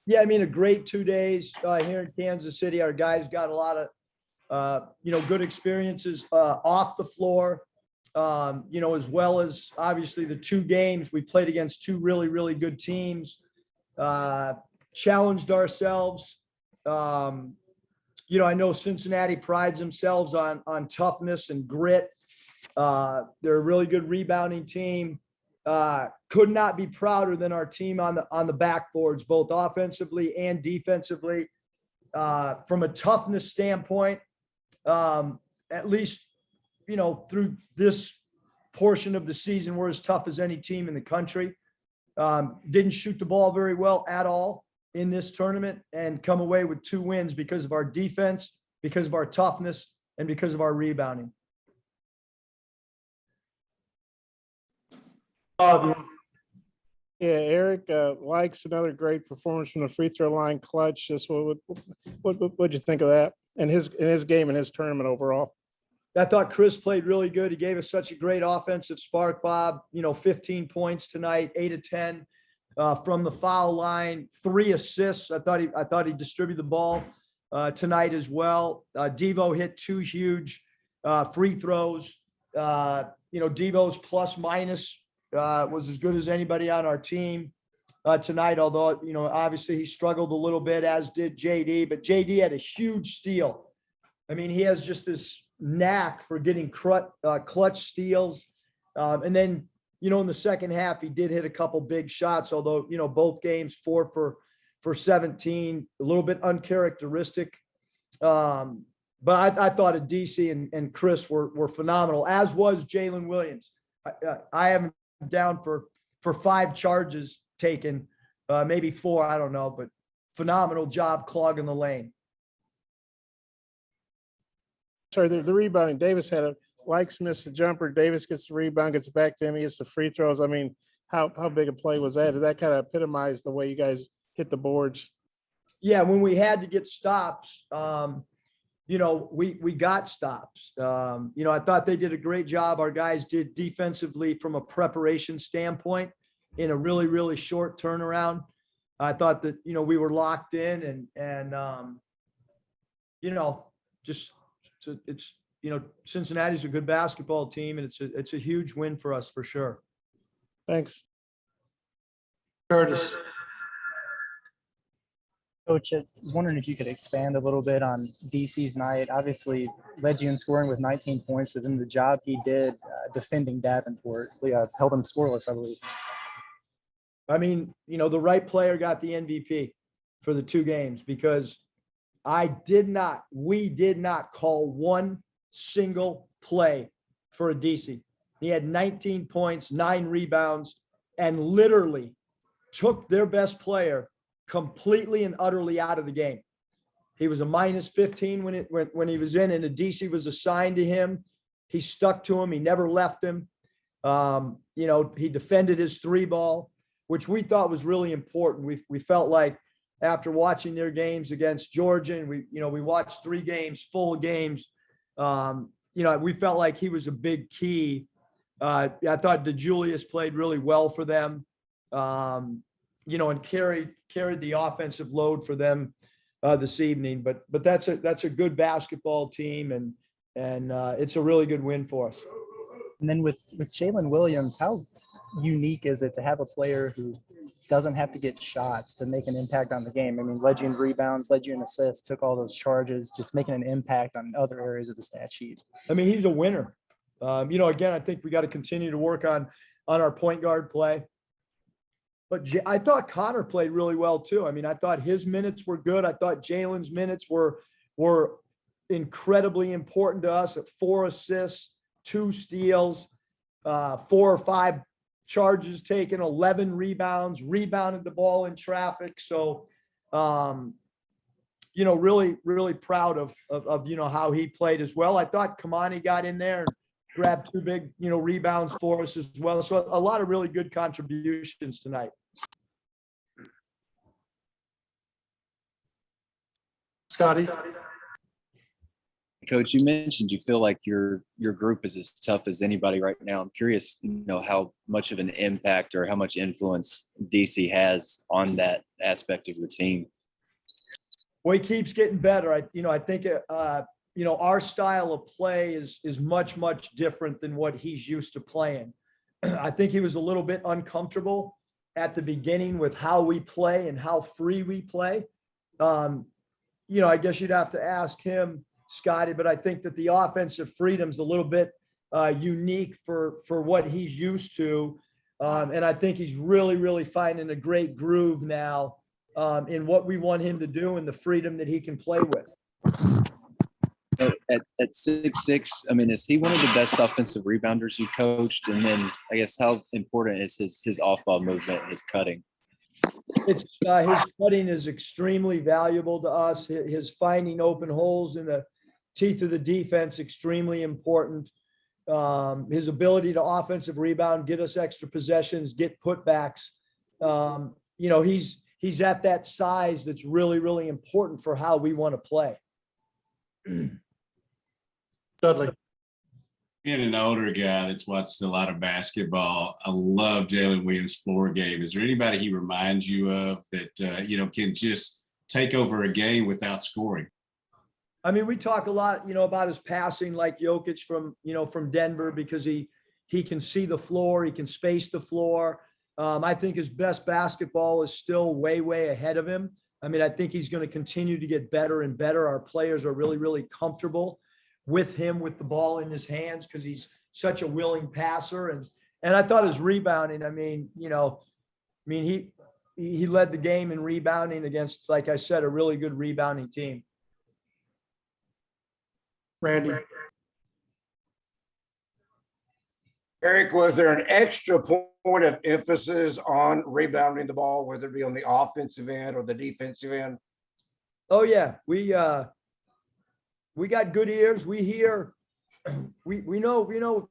Yeah, I mean, a great 2 days here in Kansas City. Our guys got a lot of, good experiences off the floor, as well as obviously the 2 games. We played against 2 really good teams, uh, challenged ourselves. Um, I know Cincinnati prides themselves on toughness and grit. They're a really good rebounding team. Could not be prouder than our team on the backboards, both offensively and defensively. From a toughness standpoint, at least through this portion of the season, we're as tough as any team in the country. Didn't shoot the ball very well at all in this tournament and come away with 2 wins because of our defense, because of our toughness, and because of our rebounding. Yeah, Eric likes another great performance from the free throw line, clutch. Just what'd you think of that and his game and his tournament overall? I thought Chris played really good. He gave us such a great offensive spark, Bob. 15 points tonight, 8 of 10 from the foul line, 3 assists. I thought he distributed the ball tonight as well. Devo hit 2 huge free throws. Devo's plus minus was as good as anybody on our team tonight, although, obviously he struggled a little bit, as did JD, but JD had a huge steal. I mean, he has just this knack for getting clutch steals. And then, in the second half, he did hit a couple big shots, although, both games 4 for 17, a little bit uncharacteristic. But I thought DC and Chris were phenomenal, as was Jalen Williams. I have him down for 5 charges taken, maybe 4, I don't know, but phenomenal job clogging the lane. Sorry, the rebounding. Davis likes missed the jumper. Davis gets the rebound, gets back to him. He gets the free throws. I mean, how big a play was that? Did that kind of epitomize the way you guys hit the boards? Yeah, when we had to get stops, we got stops. I thought they did a great job. Our guys did defensively from a preparation standpoint in a really, really short turnaround. I thought that, we were locked in and it's Cincinnati's a good basketball team, and it's a huge win for us for sure. Thanks. Curtis. Coach, I was wondering if you could expand a little bit on DC's night. Obviously, led you in scoring with 19 points, but then the job he did defending Davenport held him scoreless, I believe. I mean, the right player got the MVP for the 2 games, because we did not call one single play for a DC. He had 19 points, 9 rebounds, and literally took their best player completely and utterly out of the game. He was a minus 15 when he was in, and the DC was assigned to him. He stuck to him. He never left him. He defended his 3 ball, which we thought was really important. We felt like, after watching their games against Georgia, and we watched 3 games, full games, we felt like he was a big key. I thought DeJulius played really well for them, and carried the offensive load for them this evening. But that's a good basketball team, and it's a really good win for us. And then with Jalen Williams, how unique is it to have a player who doesn't have to get shots to make an impact on the game? I mean, led you in rebounds, led you in assists, took all those charges, just making an impact on other areas of the stat sheet. I mean, he's a winner. Again, I think we got to continue to work on our point guard play. But I thought Connor played really well too. I mean, I thought his minutes were good. I thought Jalen's minutes were incredibly important to us at 4 assists, 2 steals, 4 or 5 charges taken, 11 rebounds, rebounded the ball in traffic. So, really, really proud of how he played as well. I thought Kamani got in there and grabbed 2 big, rebounds for us as well. So a lot of really good contributions tonight. Scotty. Coach, you mentioned you feel like your group is as tough as anybody right now. I'm curious, how much of an impact or how much influence DC has on that aspect of your team. Well, he keeps getting better. I think our style of play is much, much different than what he's used to playing. I think he was a little bit uncomfortable at the beginning with how we play and how free we play. I guess you'd have to ask him, Scotty, but I think that the offensive freedom's a little bit unique for what he's used to. And I think he's really, really finding a great groove now in what we want him to do and the freedom that he can play with. At 6'6", is he one of the best offensive rebounders you coached? And then I guess how important is his off-ball movement, his cutting? It's his cutting is extremely valuable to us. His finding open holes in the teeth of the defense, extremely important. His ability to offensive rebound, get us extra possessions, get putbacks. He's at that size that's really, really important for how we want to play. Dudley. Being an older guy that's watched a lot of basketball, I love Jalen Williams' floor game. Is there anybody he reminds you of that, can just take over a game without scoring? We talk a lot, about his passing like Jokic from Denver, because he can see the floor, he can space the floor. I think his best basketball is still way, way ahead of him. I think he's going to continue to get better and better. Our players are really, really comfortable with him with the ball in his hands because he's such a willing passer. And I thought his rebounding, he led the game in rebounding against, like I said, a really good rebounding team. Randy. Eric, was there an extra point of emphasis on rebounding the ball, whether it be on the offensive end or the defensive end? Oh yeah, we got good ears. We hear, we know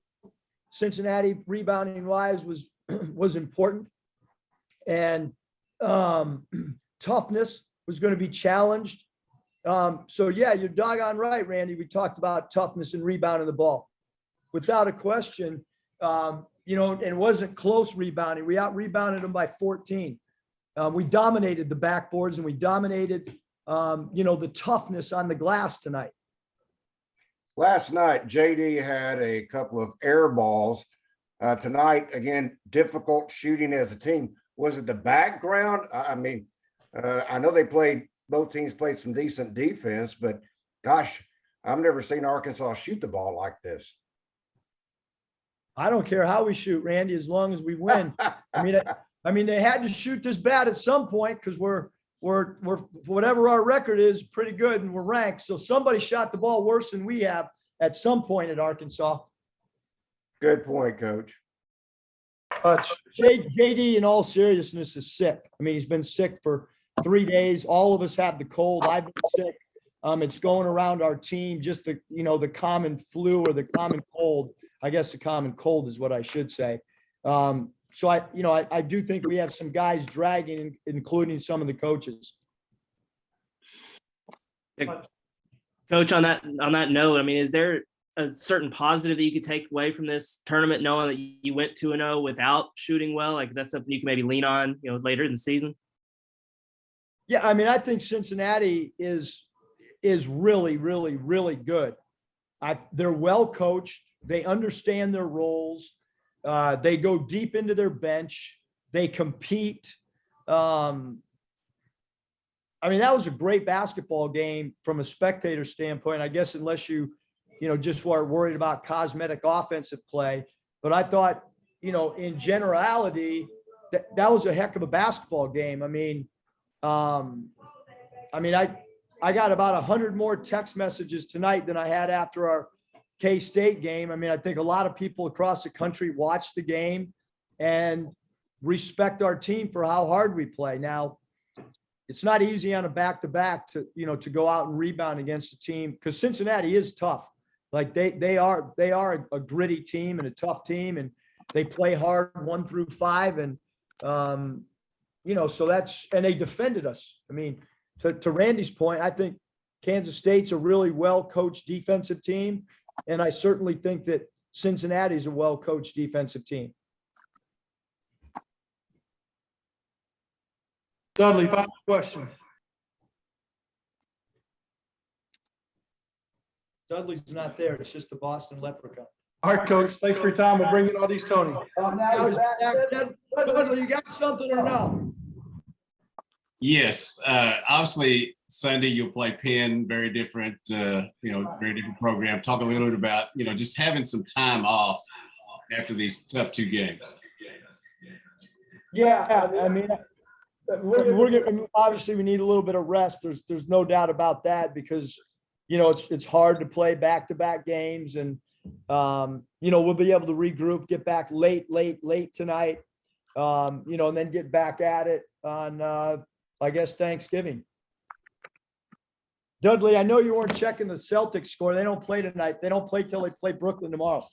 Cincinnati rebounding wise was important, and toughness was going to be challenged. So yeah, you're doggone right, Randy. We talked about toughness and rebounding the ball, without a question. And it wasn't close rebounding. We out rebounded them by 14. We dominated the backboards and we dominated, the toughness on the glass tonight. Last night, JD had a couple of air balls. Tonight, again, difficult shooting as a team. Was it the background? I know both teams played some decent defense, but gosh, I've never seen Arkansas shoot the ball like this. I don't care how we shoot, Randy, as long as we win. They had to shoot this bad at some point because we're whatever our record is, pretty good, and we're ranked. So somebody shot the ball worse than we have at some point at Arkansas. Good point, Coach. JD, in all seriousness, is sick. He's been sick for 3 days. All of us have the cold. I've been sick. It's going around our team, just the common flu or the common cold. I guess the common cold is what I should say. So I do think we have some guys dragging, including some of the coaches. Coach, on that note, is there a certain positive that you could take away from this tournament, knowing that you went 2-0 without shooting well? Is that something you can maybe lean on, later in the season? Yeah, I think Cincinnati is really, really, really good. They're well coached. They understand their roles. They go deep into their bench. They compete. That was a great basketball game from a spectator standpoint, I guess, unless you just were worried about cosmetic offensive play. But I thought, in generality, that was a heck of a basketball game. I got about 100 more text messages tonight than I had after our K-State game. I think a lot of people across the country watch the game and respect our team for how hard we play. Now, it's not easy on a back-to-back to go out and rebound against a team, because Cincinnati is tough. They are a gritty team and a tough team, and they play hard 1 through 5. And, so and they defended us. To Randy's point, I think Kansas State's a really well-coached defensive team. And I certainly think that Cincinnati's a well-coached defensive team. Dudley, final question. Dudley's not there. It's just the Boston Leprechaun. All right, Coach, thanks for your time. We'll bring in all these Tony. Dudley, you got something or no? Yes, obviously Sunday you'll play Penn, very different, very different program. Talk a little bit about, just having some time off after these tough 2 games. Yeah, I mean, we're getting, obviously we need a little bit of rest. There's no doubt about that because, it's hard to play back-to-back games and, we'll be able to regroup, get back late tonight, and then get back at it on, I guess, Thanksgiving. Dudley, I know you weren't checking the Celtics score. They don't play tonight. They don't play till they play Brooklyn tomorrow.